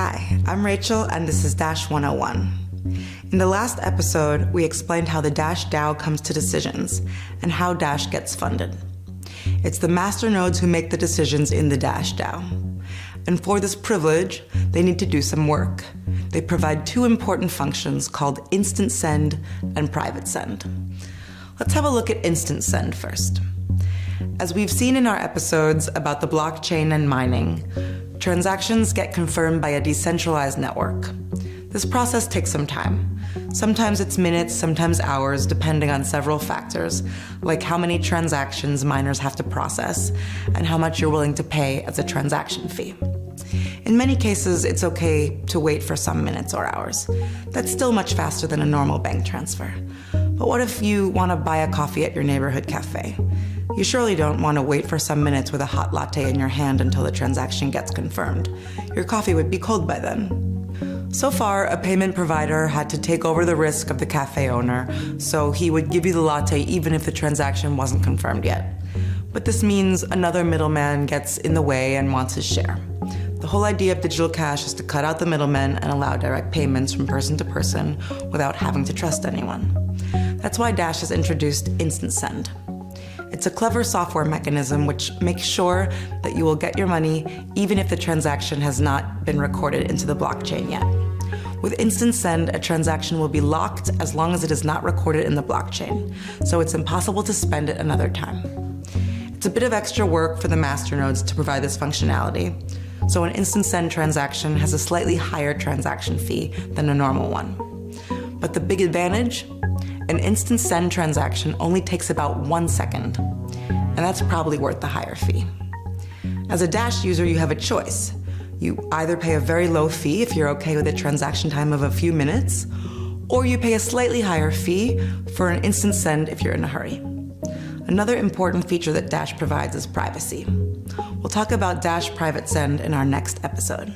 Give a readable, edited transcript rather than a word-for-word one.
Hi, I'm Rachel, and this is Dash 101. In the last episode, we explained how the Dash DAO comes to decisions and how Dash gets funded. It's the masternodes who make the decisions in the Dash DAO. And for this privilege, they need to do some work. They provide two important functions called instant send and private send. Let's have a look at instant send first. As we've seen in our episodes about the blockchain and mining, transactions get confirmed by a decentralized network. This process takes some time. Sometimes it's minutes, sometimes hours, depending on several factors, like how many transactions miners have to process and how much you're willing to pay as a transaction fee. In many cases, it's okay to wait for some minutes or hours. That's still much faster than a normal bank transfer. But what if you want to buy a coffee at your neighborhood cafe? You surely don't want to wait for some minutes with a hot latte in your hand until the transaction gets confirmed. Your coffee would be cold by then. So far, a payment provider had to take over the risk of the cafe owner, so he would give you the latte even if the transaction wasn't confirmed yet. But this means another middleman gets in the way and wants his share. The whole idea of digital cash is to cut out the middlemen and allow direct payments from person to person without having to trust anyone. That's why Dash has introduced Instant Send. It's a clever software mechanism which makes sure that you will get your money even if the transaction has not been recorded into the blockchain yet. With Instant Send, a transaction will be locked as long as it is not recorded in the blockchain, so it's impossible to spend it another time. It's a bit of extra work for the masternodes to provide this functionality, so an Instant Send transaction has a slightly higher transaction fee than a normal one. But the big advantage? An Instant Send transaction only takes about 1 second, and that's probably worth the higher fee. As a Dash user, you have a choice. You either pay a very low fee if you're okay with a transaction time of a few minutes, or you pay a slightly higher fee for an Instant Send if you're in a hurry. Another important feature that Dash provides is privacy. We'll talk about Dash Private Send in our next episode.